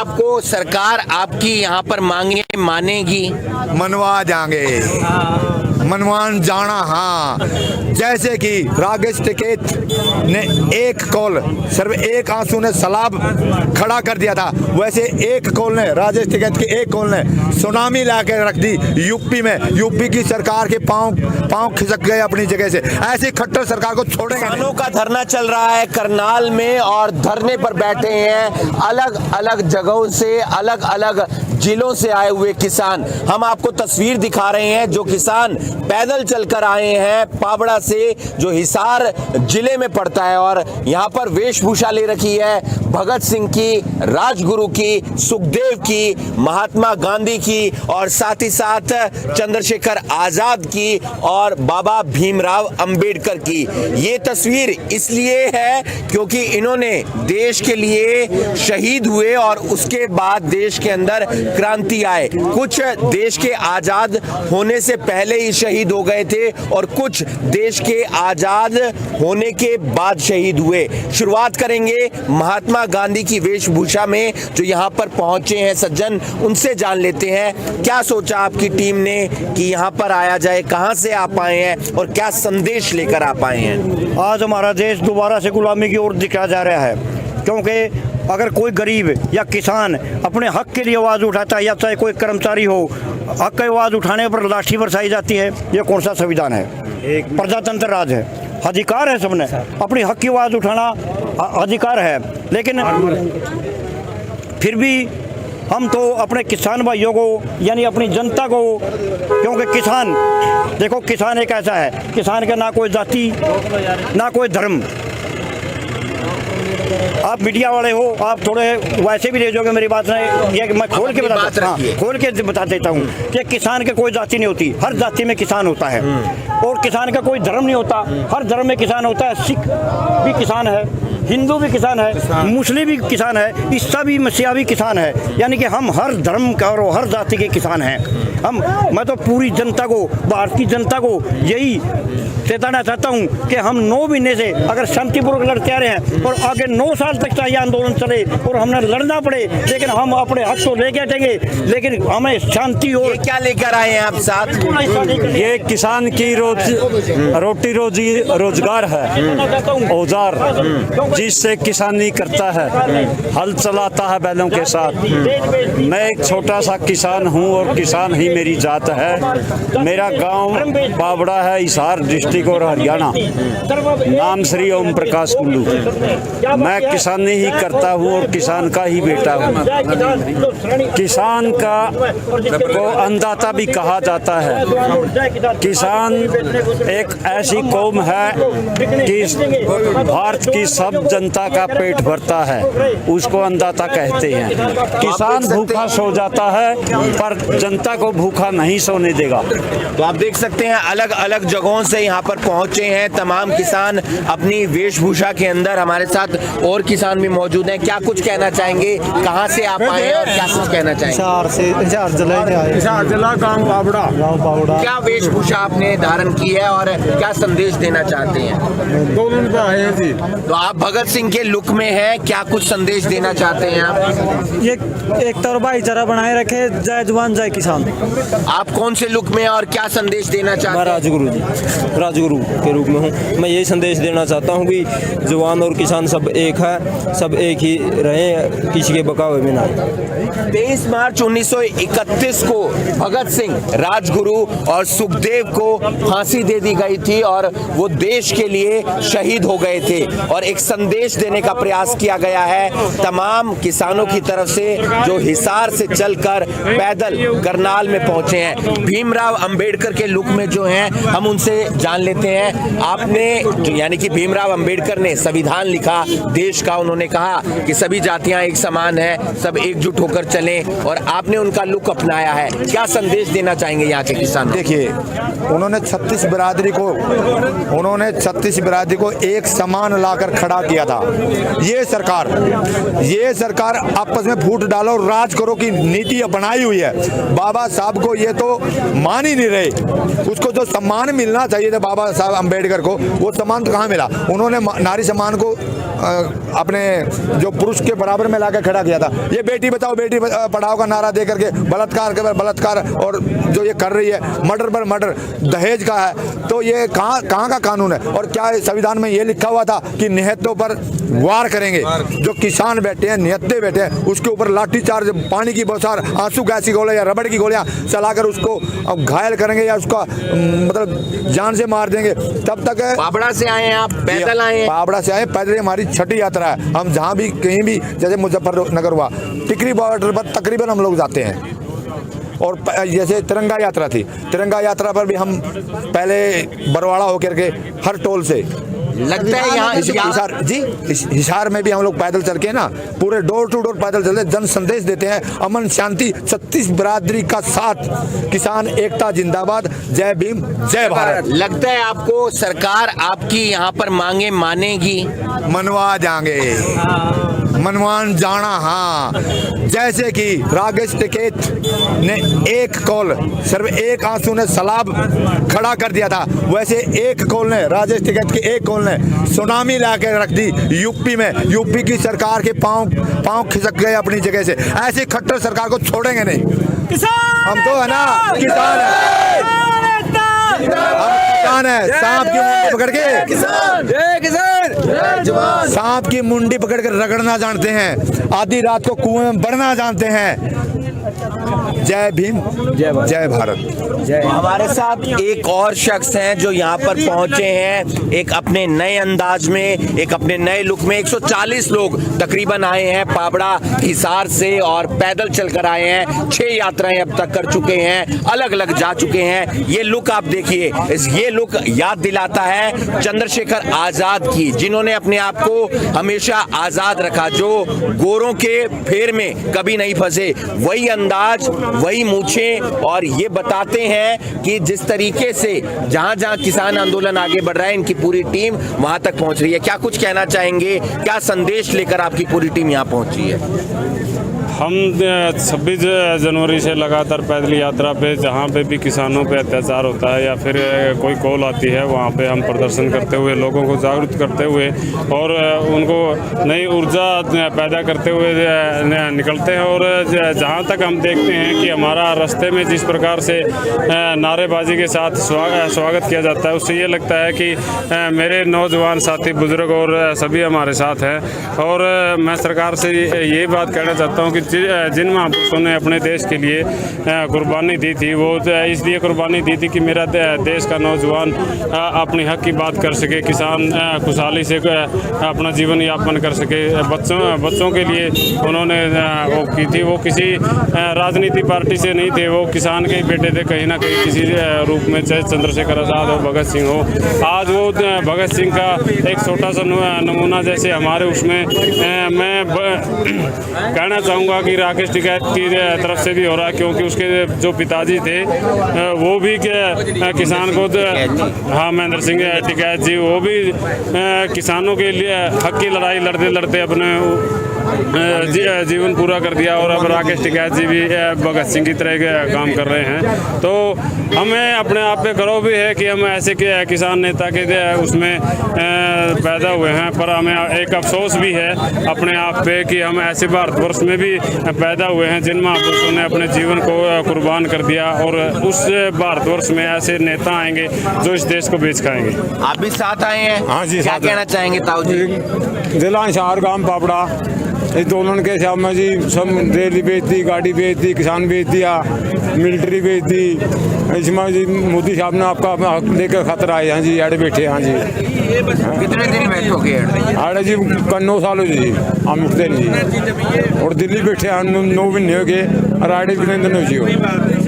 आपको सरकार आपकी यहाँ पर मांगे मानेगी? मनवा जाएंगे, मनवान जाना। हाँ, जैसे कि राजेश टिकैत ने एक कॉल, सिर्फ एक आंसू ने सलाब खड़ा कर दिया था, वैसे एक कॉल ने, राजेश टिकैत की एक कॉल ने सुनामी ला के रख दी यूपी में। यूपी की सरकार के पांव खिसक गए अपनी जगह से। ऐसी खट्टर सरकार को छोड़ेंगे। किसानों का धरना चल रहा है करनाल में और धरने पर बैठे हैं अलग अलग जगहों से, अलग अलग जिलों से आए हुए किसान। हम आपको तस्वीर दिखा रहे हैं जो किसान पैदल चलकर आए हैं पाबड़ा से, जो हिसार जिले में पड़ता है, और यहाँ पर वेशभूषा ले रखी है भगत सिंह की, राजगुरु की, सुखदेव की, महात्मा गांधी की और साथ ही साथ चंद्रशेखर आजाद की और बाबा भीमराव अंबेडकर की। ये तस्वीर इसलिए है क्योंकि इन्होंने देश के लिए शहीद हुए और उसके बाद देश के अंदर क्रांति आए। कुछ देश के आजाद होने से पहले ही शहीद हो गए थे और कुछ देश के आजाद होने के बाद शहीद हुए। शुरुआत करेंगे महात्मा गांधी की वेशभूषा में जो यहाँ पर पहुंचे हैं सज्जन, उनसे जान लेते हैं क्या सोचा आपकी टीम ने कि यहाँ पर आया जाए, कहां से आप आए हैं और क्या संदेश लेकर आप आए हैं? आज हमारा देश दोबारा से गुलामी की ओर दिखाया जा रहा है, क्योंकि अगर कोई गरीब या किसान अपने हक के लिए आवाज़ उठाता है, या चाहे कोई कर्मचारी हो, हक की आवाज़ उठाने पर लाठी बरसाई जाती है, ये कौन सा संविधान है? एक प्रजातंत्र राज है, अधिकार है सबने अपनी हक की आवाज़ उठाना, अधिकार है। लेकिन फिर भी हम तो अपने किसान भाइयों को, यानी अपनी जनता को, क्योंकि किसान, देखो किसान एक ऐसा है, किसान का ना कोई जाति ना कोई धर्म। आप मीडिया वाले हो, आप थोड़े वैसे भी ले जाओगे मेरी बात नहीं, ये मैं खोल के बता देता हूँ कि किसान की कोई जाति नहीं होती, हर जाति में किसान होता है। और किसान का कोई धर्म नहीं होता, हर धर्म में किसान होता है। सिख भी किसान है, हिंदू भी किसान है, मुस्लिम भी किसान है, ईसा भी, मसीहा भी किसान है। यानी कि हम हर धर्म का और हर जाति के किसान हैं। मैं तो पूरी जनता को, भारतीय जनता को यही चेताना चाहता हूँ कि हम 9 महीने से अगर शांतिपूर्वक लड़ते आ रहे हैं और आगे 9 साल तक चाहिए आंदोलन चले और हमने लड़ना पड़े, लेकिन हम अपने हक तो लेके हटेंगे, लेकिन हमें शांति। और क्या लेकर आए हैं आप साथ? ये किसान की रोटी रोजी रोजगार है, औजार जिससे किसानी करता है, हल चलाता है बैलों के साथ। मैं एक छोटा सा किसान हूँ और किसान ही मेरी जात है। मेरा गांव बावड़ा है, हिसार डिस्ट्रिक्ट और हरियाणा। नाम श्री ओम प्रकाश कुल्लू। मैं किसानी ही करता हूँ और किसान का ही बेटा हूँ। किसान का को अन्नदाता भी कहा जाता है। किसान एक ऐसी कौम है कि भारत की सब जनता का पेट भरता है, उसको अन्नदाता कहते हैं। किसान भूखा सो जाता है पर जनता को भूखा नहीं सोने देगा। तो आप देख सकते हैं अलग अलग जगहों से यहाँ पर पहुंचे हैं तमाम किसान अपनी वेशभूषा के अंदर। हमारे साथ और किसान भी मौजूद हैं, क्या कुछ कहना चाहेंगे, कहां से आप आए हैं और क्या कुछ कहना चाहेंगे? हिसार जिला गांव बावड़ा। क्या वेशभूषा आपने धारण की है और क्या संदेश देना चाहते हैं? तो आप भगत सिंह के लुक में हैं, क्या कुछ संदेश देना चाहते हैं आप? ये एकता और भाईचारा बनाए रखे, जय जवान जय किसान। आप कौन से लुक में और क्या संदेश देना चाहते हैं? राजगुरु के रूप में हूँ। मैं यही संदेश देना चाहता हूँ कि जवान और किसान सब एक है, सब एक ही रहे, किसी के बकावे में ना। 23 मार्च 1931 को भगत सिंह, राजगुरु और सुखदेव को फांसी दे दी गई थी और वो देश के लिए शहीद हो गए थे। और एक संदेश देने का प्रयास किया गया है तमाम किसानों की तरफ से जो हिसार से चलकर पैदल करनाल में पहुंचे हैं। भीमराव अंबेडकर के लुक में जो हैं हम उनसे जान लेते हैं। आपने यानी कि भीमराव अंबेडकर ने संविधान लिखा देश का, उन्होंने कहा कि सभी जातियां एक समान हैं, सब एकजुट होकर चलें, और आपने उनका लुक अपनाया है। क्या संदेश देना चाहेंगे यहाँ के किसान? देखिए, उन्होंने 36 बिरादरी को एक समान लाकर खड़ा किया था। ये सरकार आपस में फूट डालो, राज करो की नीति अपनाई हुई है। बाबा साहब को ये तो मान ही नहीं रहे। उसको जो सम्मान मिलना चाहिए था बाबा साहब अम्बेडकर को वो सम्मान तो कहाँ मिला? उन्होंने नारी सम्मान को अपने जो पुरुष के बराबर में लाकर खड़ा किया था। ये बेटी बचाओ बेटी पढ़ाओ का नारा दे करके बलात्कार के बलात्कार और जो ये कर रही है, मर्डर पर मर्डर, दहेज का है, तो ये कहाँ का कानून है? और क्या संविधान में ये लिखा हुआ था कि निहत्तों पर वार करेंगे? जो किसान बैठे हैं, निहत्ते बैठे हैं, उसके ऊपर लाठीचार्ज, पानी की बौछार, आंसू गैस की गोलियां या रबड़ की गोलियां चलाकर उसको घायल करेंगे या उसका मतलब जान से मार देंगे। तब तक पाबड़ा से आए हैं आप, पैदल आए हैं? पाबड़ा से आए, पैदल हमारी छठी यात्रा है। हम जहाँ भी कहीं भी, जैसे मुजफ्फरनगर हुआ, टिकरी बॉर्डर पर तकरीबन हम लोग जाते हैं। और जैसे तिरंगा यात्रा थी, तिरंगा यात्रा पर भी हम पहले बरवाड़ा होकर के हर टोल से लगता है यहाँ हिसार जी, हिसार में भी हम लोग पैदल चल के ना पूरे डोर टू डोर पैदल चलते, जन संदेश देते हैं, अमन शांति 36 बिरादरी का साथ, किसान एकता जिंदाबाद, जय भीम जय भारत। लगता है आपको सरकार आपकी यहाँ पर मांगे मानेगी? मनवा जाएंगे, मनवान जाना हाँ। जैसे कि राकेश टिकैत ने एक कॉल, सिर्फ एक आंसू ने सलाब खड़ा कर दिया था, वैसे एक कॉल ने, राजेश टिकैत के एक कॉल ने सुनामी ला के रख दी यूपी में। यूपी की सरकार के पांव खिसक गए अपनी जगह से। ऐसी खट्टर सरकार को छोड़ेंगे नहीं। हम तो है ना किसान है, किसान है, सांप की मुंडी पकड़ के सांप की मुंडी पकड़ कर रगड़ना जानते हैं, आधी रात को कुएं में बढ़ना जानते हैं। जय भीम जय भारत। हमारे साथ एक और शख्स हैं जो यहाँ पर पहुंचे हैं, एक अपने नए अंदाज में, एक अपने नए लुक में। 140 लोग तकरीबन आए हैं पाबड़ा हिसार से और पैदल चलकर आए हैं। 6 यात्राएं अब तक कर चुके हैं, अलग अलग जा चुके हैं। ये लुक आप देखिए, ये लुक याद दिलाता है चंद्रशेखर आजाद की, जिन्होंने अपने आप को हमेशा आजाद रखा, जो गोरों के फेर में कभी नहीं फंसे। वही अंदाज, वही मूछें, और ये बताते हैं कि जिस तरीके से जहां जहां किसान आंदोलन आगे बढ़ रहा है, इनकी पूरी टीम वहां तक पहुंच रही है। क्या कुछ कहना चाहेंगे? क्या संदेश लेकर आपकी पूरी टीम यहां पहुंची है? हम 26 जनवरी से लगातार पैदल यात्रा पे, जहाँ पे भी किसानों पे अत्याचार होता है या फिर कोई कॉल आती है, वहाँ पे हम प्रदर्शन करते हुए, लोगों को जागरूक करते हुए और उनको नई ऊर्जा पैदा करते हुए निकलते हैं। और जहाँ तक हम देखते हैं कि हमारा रास्ते में जिस प्रकार से नारेबाजी के साथ स्वागत किया जाता है, उससे ये लगता है कि मेरे नौजवान साथी, बुजुर्ग और सभी हमारे साथ हैं। और मैं सरकार से ये बात कहना चाहता हूँ कि जिन महापुरुषों ने अपने देश के लिए कुर्बानी दी थी, वो इसलिए कुर्बानी दी थी कि मेरा देश का नौजवान अपने हक की बात कर सके, किसान खुशहाली से अपना जीवन यापन कर सके। बच्चों के लिए उन्होंने वो की थी। वो किसी राजनीति पार्टी से नहीं थे, वो किसान के ही बेटे थे कहीं ना कहीं किसी रूप में, चाहे चंद्रशेखर आज़ाद हो, भगत सिंह हो। आज वो भगत सिंह का एक छोटा सा नमूना जैसे हमारे उसमें मैं कहना चाहूँगा कि राकेश टिकैत की तरफ से भी हो रहा है, क्योंकि उसके जो पिताजी थे वो भी किसान को, हाँ महेंद्र सिंह टिकैत जी, वो भी किसानों के लिए हक की लड़ाई लड़ते लड़ते अपने जीवन पूरा कर दिया। और अब राकेश टिकैत जी भी भगत सिंह की तरह काम कर रहे हैं। तो हमें अपने आप पे गर्व भी है कि हम ऐसे किसान नेता के उसमें पैदा हुए हैं, पर हमें एक अफसोस भी है अपने आप पे कि हम ऐसे भारतवर्ष में भी पैदा हुए हैं जिन महापुरुषों ने अपने जीवन को कुर्बान कर दिया, और उस भारतवर्ष में ऐसे नेता आएंगे जो इस देश को बेच खाएंगे। आप भी साथ आए हैं? हाँ जी, क्या साथ कहना चाहेंगे ताऊ जी? जिला हिसार गांव पापड़ा, इस दोनों के हिसाब में जी सब रेली बेच दी, गाड़ी बेच दी, किसान बेच दिया, मिलिट्री बेच दी। इसमें जी मोदी साहब ने आपका हक लेकर खतरा है। हाँ जी, आड़े बैठे। हाँ जी, कितने दिन बैठोगे? आड़े जी 9 साल हो जी, हम उठते नहीं जी। और दिल्ली बैठे हैं 9 महीने हो गए, और आड़े कितने दिन हो जी,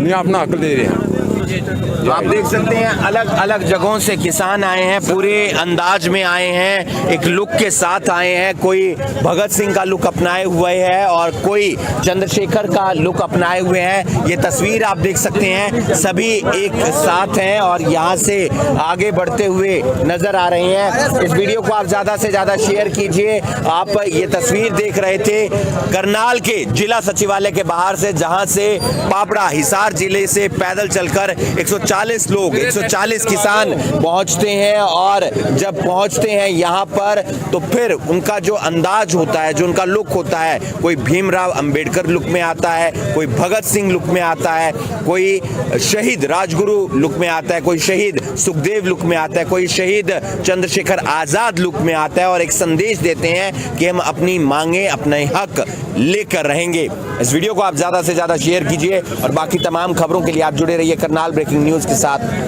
नहीं अपना हक दे रहे हैं। तो आप देख सकते हैं अलग अलग जगहों से किसान आए हैं, पूरे अंदाज में आए हैं, एक लुक के साथ आए हैं। कोई भगत सिंह का लुक अपनाए हुए है और कोई चंद्रशेखर का लुक अपनाए हुए हैं। ये तस्वीर आप देख सकते हैं, सभी एक साथ हैं और यहाँ से आगे बढ़ते हुए नजर आ रहे हैं। इस वीडियो को आप ज़्यादा से ज़्यादा शेयर कीजिए। आप ये तस्वीर देख रहे थे करनाल के जिला सचिवालय के बाहर से, जहाँ से पापड़ा हिसार जिले से पैदल चलकर 140 लोग, 140 किसान पहुंचते हैं और जब पहुंचते हैं यहाँ पर तो फिर उनका जो अंदाज होता है, जो उनका लुक होता है, कोई भीमराव अंबेडकर लुक में आता है, कोई भगत सिंह लुक में आता है, कोई शहीद राजगुरु लुक में आता है, कोई शहीद सुखदेव लुक में आता है, कोई शहीद चंद्रशेखर आजाद लुक में आता है और एक संदेश देते हैं कि हम अपनी मांगे, अपने हक लेकर रहेंगे। इस वीडियो को आप ज्यादा से ज्यादा शेयर कीजिए और बाकी तमाम खबरों के लिए आप जुड़े रहिए करनाल ब्रेकिंग न्यूज के साथ।